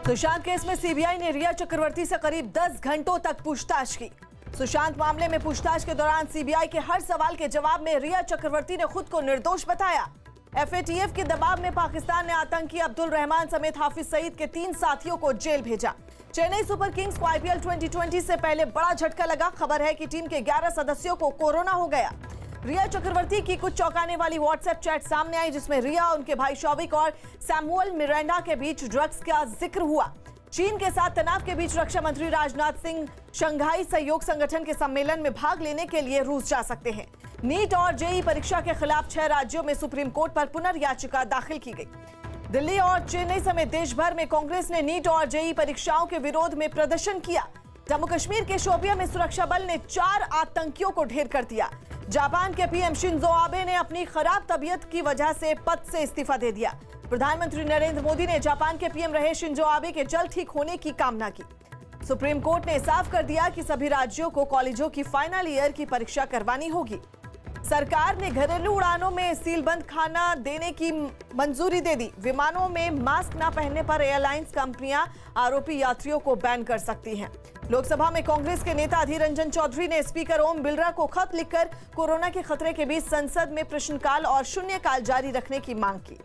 Sushant case में CBI ने रिया चक्रवर्ती से करीब 10 घंटों तक पूछताछ की। सुशांत मामले में पूछताछ के दौरान सीबीआई के हर सवाल के जवाब में रिया चक्रवर्ती ने खुद को निर्दोष बताया। एफएटीएफ के दबाव में पाकिस्तान ने आतंकी अब्दुल रहमान समेत हाफिज सईद के 3 साथियों को जेल भेजा। चेन्नई सुपर किंग्स को आईपीएल 2020 से पहले बड़ा झटका लगा। खबर है कि टीम के 11 सदस्यों को कोरोना हो गया। रिया चक्रवर्ती की कुछ चौंकाने वाली व्हाट्सएप चैट सामने आई, जिसमें रिया, उनके भाई शौविक और सैमुअल मिरांडा के बीच ड्रग्स का जिक्र हुआ। चीन के साथ तनाव के बीच रक्षा मंत्री राजनाथ सिंह शंघाई सहयोग संगठन के सम्मेलन में भाग लेने के लिए रूस जा सकते हैं। नीट और जेईई परीक्षा के खिलाफ 6 राज्यों में सुप्रीम कोर्ट पर पुनर्याचिका दाखिल की गई। दिल्ली और चेन्नई समेत देश भर में कांग्रेस ने नीट और जेईई परीक्षाओं के विरोध में प्रदर्शन किया। जम्मू कश्मीर के शोपियां में सुरक्षा बल ने 4 आतंकियों को ढेर कर दिया। जापान के पीएम शिंजो आबे ने अपनी खराब तबीयत की वजह से पद से इस्तीफा दे दिया। प्रधानमंत्री नरेंद्र मोदी ने जापान के पीएम रहे शिंजो आबे के जल्द ठीक होने की कामना की। सुप्रीम कोर्ट ने साफ कर दिया कि सभी राज्यों को कॉलेजों की फाइनल ईयर की परीक्षा करवानी होगी। सरकार ने घरेलू उड़ानों में सीलबंद खाना देने की मंजूरी दे दी। विमानों में मास्क न पहनने पर एयरलाइंस कंपनियां आरोपी यात्रियों को बैन कर सकती हैं। लोकसभा में कांग्रेस के नेता अधीर रंजन चौधरी ने स्पीकर ओम बिरला को खत लिखकर कोरोना के खतरे के बीच संसद में प्रश्नकाल और शून्यकाल जारी रखने की मांग की।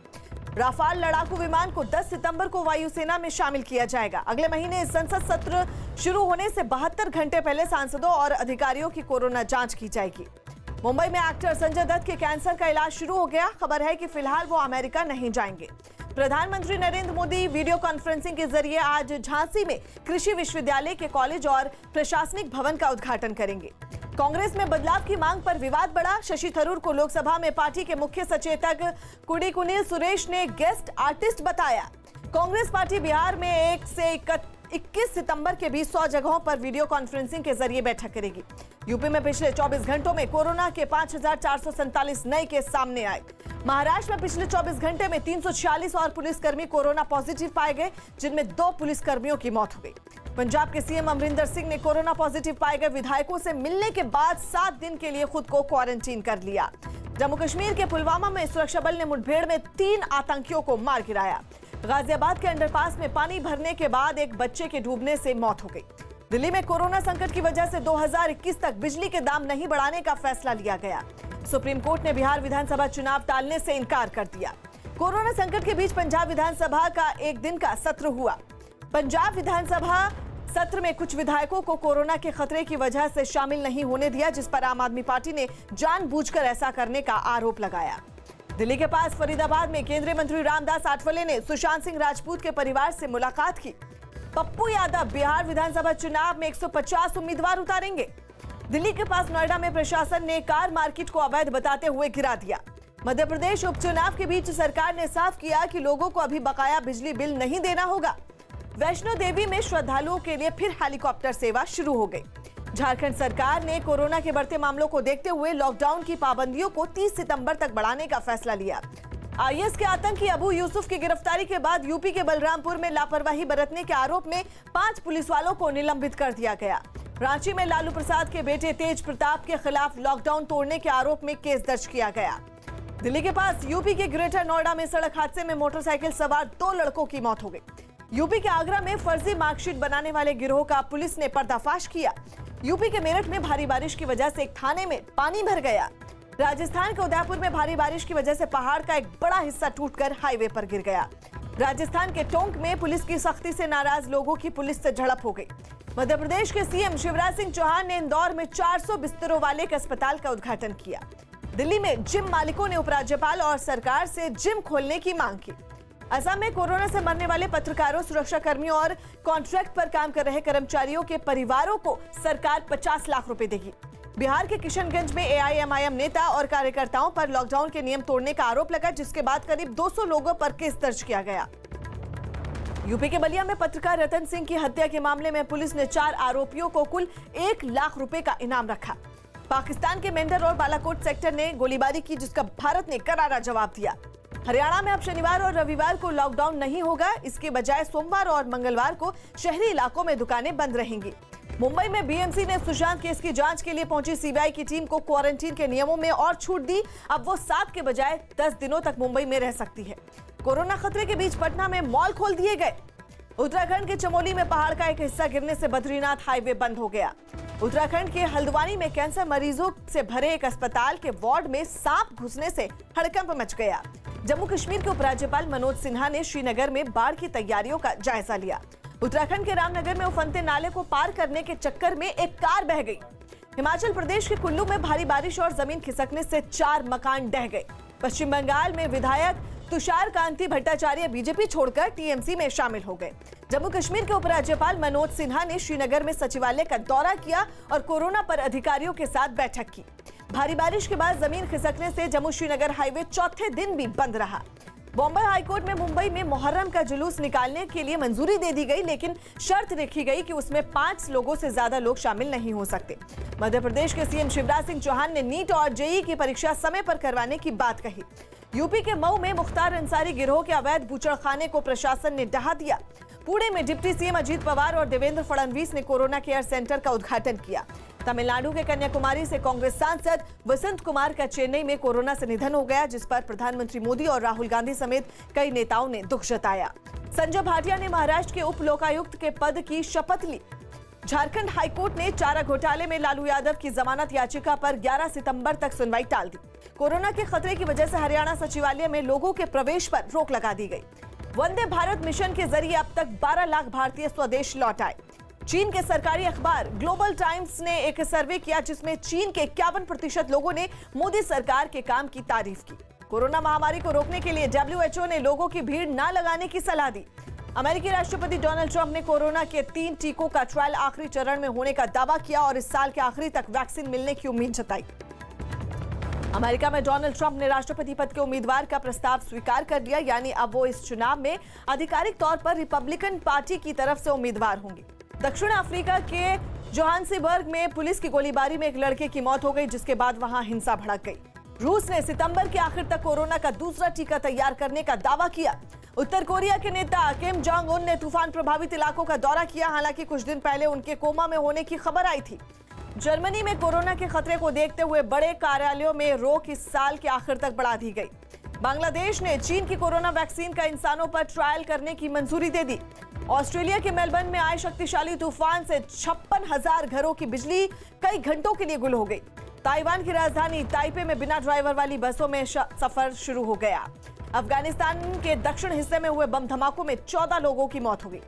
राफाल लड़ाकू विमान को 10 सितंबर को वायुसेना में शामिल किया जाएगा। अगले महीने संसद सत्र शुरू होने से 72 घंटे पहले सांसदों और अधिकारियों की कोरोना जांच की जाएगी। मुंबई में एक्टर संजय दत्त के कैंसर का इलाज शुरू हो गया। खबर है कि फिलहाल वो अमेरिका नहीं जाएंगे। प्रधानमंत्री नरेंद्र मोदी वीडियो कॉन्फ्रेंसिंग के जरिए आज झांसी में कृषि विश्वविद्यालय के कॉलेज और प्रशासनिक भवन का उद्घाटन करेंगे। कांग्रेस में बदलाव की मांग पर विवाद बढ़ा। शशि थरूर को लोकसभा में पार्टी के मुख्य सचेतक कुडीकुनिल सुरेश ने गेस्ट आर्टिस्ट बताया। कांग्रेस पार्टी बिहार में 1 से 21 सितंबर के बीच 100 जगहों पर वीडियो कॉन्फ्रेंसिंग के जरिए बैठक करेगी। यूपी में पिछले 24 घंटों में कोरोना के 5447 नए केस सामने आए। महाराष्ट्र में पिछले 24 घंटे में 346 और पुलिसकर्मी कोरोना पॉजिटिव पाए गए, जिनमें 2 पुलिसकर्मियों की मौत हो गई। पंजाब के सीएम अमरिंदर सिंह ने कोरोना पॉजिटिव पाए गए विधायकों से मिलने के बाद 7 दिन के लिए खुद को क्वारंटीन कर लिया। जम्मू कश्मीर के पुलवामा में सुरक्षा बल ने मुठभेड़ में 3 आतंकियों को मार गिराया। गाजियाबाद के अंडरपास में पानी भरने के बाद एक बच्चे के डूबने से मौत हो गई। दिल्ली में कोरोना संकट की वजह से 2021 तक बिजली के दाम नहीं बढ़ाने का फैसला लिया गया। सुप्रीम कोर्ट ने बिहार विधानसभा चुनाव टालने से इनकार कर दिया। कोरोना संकट के बीच पंजाब विधानसभा का 1 दिन का सत्र हुआ। पंजाब विधानसभा सत्र में कुछ विधायकों को कोरोना के खतरे की वजह से शामिल नहीं होने दिया, जिस पर आम आदमी पार्टी ने जानबूझकर ऐसा करने का आरोप लगाया। दिल्ली के पास फरीदाबाद में केंद्रीय मंत्री रामदास आठवले ने सुशांत सिंह राजपूत के परिवार से मुलाकात की। पप्पू यादव बिहार विधानसभा चुनाव में 150 उम्मीदवार उतारेंगे। दिल्ली के पास नोएडा में प्रशासन ने कार मार्केट को अवैध बताते हुए गिरा दिया। मध्य प्रदेश उपचुनाव के बीच सरकार ने साफ किया कि लोगों को अभी बकाया बिजली बिल नहीं देना होगा। वैष्णो देवी में श्रद्धालुओं के लिए फिर हेलीकॉप्टर सेवा शुरू हो गई। झारखंड सरकार ने कोरोना के बढ़ते मामलों को देखते हुए लॉकडाउन की पाबंदियों को 30 सितंबर तक बढ़ाने का फैसला लिया। आईएस के आतंकी अबू यूसुफ की गिरफ्तारी के बाद यूपी के बलरामपुर में लापरवाही बरतने के आरोप में 5 पुलिस वालों को निलंबित कर दिया गया। रांची में लालू प्रसाद के बेटे तेज प्रताप के खिलाफ लॉकडाउन तोड़ने के आरोप में केस दर्ज किया गया। दिल्ली के पास यूपी के ग्रेटर नोएडा में सड़क हादसे में मोटरसाइकिल सवार 2 लड़कों की मौत हो गई। यूपी के आगरा में फर्जी मार्कशीट बनाने वाले गिरोह का पुलिस ने पर्दाफाश किया। यूपी के मेरठ में भारी बारिश की वजह से एक थाने में पानी भर गया। राजस्थान के उदयपुर में भारी बारिश की वजह से पहाड़ का एक बड़ा हिस्सा टूटकर हाईवे पर गिर गया। राजस्थान के टोंक में पुलिस की सख्ती से नाराज लोगों की पुलिस से झड़प हो गई। मध्य प्रदेश के सीएम शिवराज सिंह चौहान ने इंदौर में 400 बिस्तरों वाले एक अस्पताल का उद्घाटन किया। दिल्ली में जिम मालिकों ने उपराज्यपाल और सरकार से जिम खोलने की मांग की। असम में कोरोना से मरने वाले पत्रकारों, सुरक्षा कर्मियों और कॉन्ट्रैक्ट पर काम कर रहे कर्मचारियों के परिवारों को सरकार 50 लाख रुपए देगी। बिहार के किशनगंज में एआईएमआईएम नेता और कार्यकर्ताओं पर लॉकडाउन के नियम तोड़ने का आरोप लगा, जिसके बाद करीब 200 लोगों पर केस दर्ज किया गया। यूपी के बलिया में पत्रकार रतन सिंह की हत्या के मामले में पुलिस ने 4 आरोपियों को कुल 1 लाख रुपए का इनाम रखा। पाकिस्तान के मेंढर और बालाकोट सेक्टर ने गोलीबारी की, जिसका भारत ने करारा जवाब दिया। हरियाणा में अब शनिवार और रविवार को लॉकडाउन नहीं होगा। इसके बजाय सोमवार और मंगलवार को शहरी इलाकों में दुकानें बंद रहेंगी। मुंबई में बीएमसी ने सुशांत केस की जांच के लिए पहुंची सीबीआई की टीम को क्वारंटीन के नियमों में और छूट दी। अब वो 7 के बजाय 10 दिनों तक मुंबई में रह सकती है। कोरोना खतरे के बीच पटना में मॉल खोल दिए गए। उत्तराखंड के चमोली में पहाड़ का एक हिस्सा गिरने से बद्रीनाथ हाईवे बंद हो गया। उत्तराखंड के हल्द्वानी में कैंसर मरीजों से भरे एक अस्पताल के वार्ड में सांप घुसने से हड़कंप मच गया। जम्मू कश्मीर के उपराज्यपाल मनोज सिन्हा ने श्रीनगर में बाढ़ की तैयारियों का जायजा लिया। उत्तराखंड के रामनगर में उफनते नाले को पार करने के चक्कर में एक कार बह गई। हिमाचल प्रदेश के कुल्लू में भारी बारिश और जमीन खिसकने से 4 मकान ढह गए। पश्चिम बंगाल में विधायक तुषार कांति भट्टाचार्य बीजेपी छोड़कर टीएमसी में शामिल हो गए। जम्मू कश्मीर के उपराज्यपाल मनोज सिन्हा ने श्रीनगर में सचिवालय का दौरा किया और कोरोना पर अधिकारियों के साथ बैठक की। भारी बारिश के बाद जमीन खिसकने से जम्मू श्रीनगर हाईवे चौथे दिन भी बंद रहा। बॉम्बे हाईकोर्ट में मुंबई में मुहर्रम का जुलूस निकालने के लिए मंजूरी दे दी गई, लेकिन शर्त रखी गई कि उसमें 5 लोगों से ज्यादा लोग शामिल नहीं हो सकते। मध्य प्रदेश के सीएम शिवराज सिंह चौहान ने नीट और जेईई की परीक्षा समय पर करवाने की बात कही। यूपी के मऊ में मुख्तार अंसारी गिरोह के अवैध बूचड़खाने को प्रशासन ने ढहा दिया। पुणे में डिप्टी सीएम अजीत पवार और देवेंद्र फडणवीस ने कोरोना केयर सेंटर का उद्घाटन किया। तमिलनाडु के कन्याकुमारी से कांग्रेस सांसद वसंत कुमार का चेन्नई में कोरोना से निधन हो गया, जिस पर प्रधानमंत्री मोदी और राहुल गांधी समेत कई नेताओं ने दुख जताया। संजय भाटिया ने महाराष्ट्र के उप लोकायुक्त के पद की शपथ ली। झारखंड हाईकोर्ट ने चारा घोटाले में लालू यादव की जमानत याचिका पर 11 सितंबर तक सुनवाई टाल दी। कोरोना के खतरे की वजह से हरियाणा सचिवालय में लोगों के प्रवेश पर रोक लगा दी गई। वंदे भारत मिशन के जरिए अब तक 12 लाख भारतीय स्वदेश लौट आए। चीन के सरकारी अखबार ग्लोबल टाइम्स ने एक सर्वे किया, जिसमें चीन के 51% लोगों ने मोदी सरकार के काम की तारीफ की। कोरोना महामारी को रोकने के लिए WHO ने लोगों की भीड़ न लगाने की सलाह दी। अमेरिकी राष्ट्रपति डोनाल्ड ट्रंप ने कोरोना के 3 टीकों का ट्रायल आखिरी चरण में होने का दावा किया और इस साल के आखिरी तक वैक्सीन मिलने की उम्मीद जताई। अमेरिका में डोनाल्ड ट्रंप ने राष्ट्रपति पद के उम्मीदवार का प्रस्ताव स्वीकार कर लिया, यानी अब वो इस चुनाव में आधिकारिक तौर पर रिपब्लिकन पार्टी की तरफ से उम्मीदवार होंगे। दक्षिण अफ्रीका के जोहान्सबर्ग में पुलिस की गोलीबारी में एक लड़के की मौत हो गई, जिसके बाद वहां हिंसा भड़क गई। रूस ने सितंबर के आखिर तक कोरोना का दूसरा टीका तैयार करने का दावा किया। उत्तर कोरिया के नेता किम जोंग उन ने तूफान प्रभावित इलाकों का दौरा किया, हालांकि कुछ दिन पहले उनके कोमा में होने की खबर आई थी। जर्मनी में कोरोना के खतरे को देखते हुए बड़े कार्यालयों में रोक इस साल के आखिर तक बढ़ा दी गई। बांग्लादेश ने चीन की कोरोना वैक्सीन का इंसानों पर ट्रायल करने की मंजूरी दे दी। ऑस्ट्रेलिया के मेलबर्न में आए शक्तिशाली तूफान से 56,000 घरों की बिजली कई घंटों के लिए गुल हो गई। ताइवान की राजधानी ताइपे में बिना ड्राइवर वाली बसों में सफर शुरू हो गया। अफगानिस्तान के दक्षिण हिस्से में हुए बम धमाकों में 14 लोगों की मौत हो गई।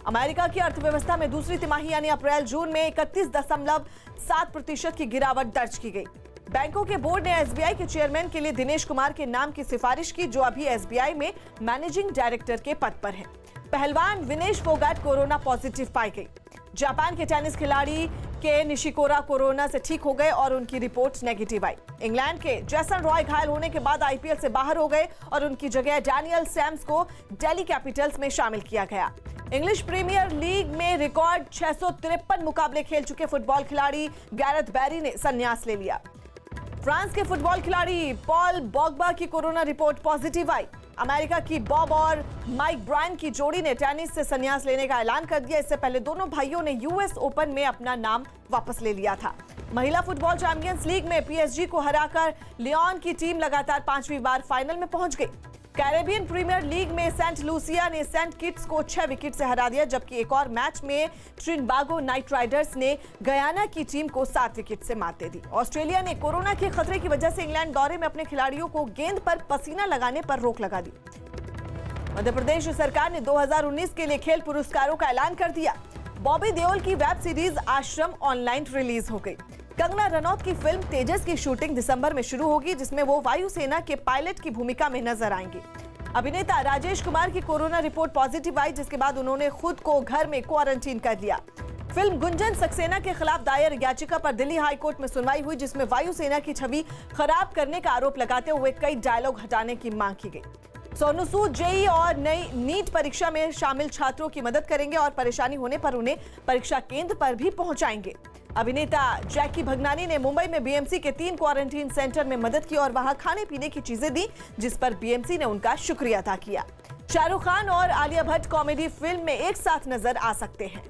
अमेरिका की अर्थव्यवस्था में दूसरी तिमाही यानी अप्रैल-जून में 31.7% की गिरावट दर्ज की गई। बैंकों के बोर्ड ने एसबीआई के चेयरमैन के लिए दिनेश कुमार के नाम की सिफारिश की, जो अभी एसबीआई में मैनेजिंग डायरेक्टर के पद पर है। पहलवान विनेश फोगाट कोरोना पॉजिटिव पाई गई। जापान के टेनिस खिलाड़ी के निशिकोरा कोरोना से ठीक हो गए और उनकी रिपोर्ट नेगेटिव आई। इंग्लैंड के जैसन रॉय घायल होने के बाद आईपीएल से बाहर हो गए और उनकी जगह डैनियल सैम्स को दिल्ली कैपिटल्स में शामिल किया गया। इंग्लिश प्रीमियर लीग में रिकॉर्ड 653 मुकाबले खेल चुके फुटबॉल खिलाड़ी गैरेथ बैरी ने संन्यास ले लिया। फ्रांस के फुटबॉल खिलाड़ी पॉल बॉगबा की कोरोना रिपोर्ट पॉजिटिव आई। अमेरिका की बॉब और माइक ब्रायन की जोड़ी ने टेनिस से संन्यास लेने का ऐलान कर दिया। इससे पहले दोनों भाइयों ने यूएस ओपन में अपना नाम वापस ले लिया था। महिला फुटबॉल चैंपियंस लीग में पीएसजी को हराकर लियोन की टीम लगातार 5वीं बार फाइनल में पहुंच गई। कैरेबियन प्रीमियर लीग में सेंट लूसिया ने सेंट किट्स को 6 विकेट से हरा दिया, जबकि एक और मैच में ट्रिनबागो नाइट राइडर्स ने गयाना की टीम को 7 विकेट से मात दे दी। ऑस्ट्रेलिया ने कोरोना के खतरे की वजह से इंग्लैंड दौरे में अपने खिलाड़ियों को गेंद पर पसीना लगाने पर रोक लगा दी। मध्य प्रदेश सरकार ने 2019 के लिए खेल पुरस्कारों का ऐलान कर दिया। बॉबी देओल की वेब सीरीज आश्रम ऑनलाइन रिलीज हो गई। कंगना रनौत की फिल्म तेजस की शूटिंग दिसंबर में शुरू होगी, जिसमें वो वायुसेना के पायलट की भूमिका में नजर आएंगे। अभिनेता राजेश कुमार की कोरोना रिपोर्ट पॉजिटिव आई, जिसके बाद उन्होंने खुद को घर में क्वारंटीन कर लिया। फिल्म गुंजन सक्सेना के खिलाफ दायर याचिका पर दिल्ली हाई कोर्ट में सुनवाई हुई, जिसमें वायुसेना की छवि खराब करने का आरोप लगाते हुए कई डायलॉग हटाने की मांग की गई। सोनू सूद जेईई और नई नीट परीक्षा में शामिल छात्रों की मदद करेंगे और परेशानी होने पर उन्हें परीक्षा केंद्र पर भी पहुंचाएंगे। अभिनेता जैकी भगनानी ने मुंबई में बीएमसी के 3 क्वारंटीन सेंटर में मदद की और वहां खाने पीने की चीजें दी, जिस पर बीएमसी ने उनका शुक्रिया अदा किया। शाहरुख खान और आलिया भट्ट कॉमेडी फिल्म में एक साथ नजर आ सकते हैं।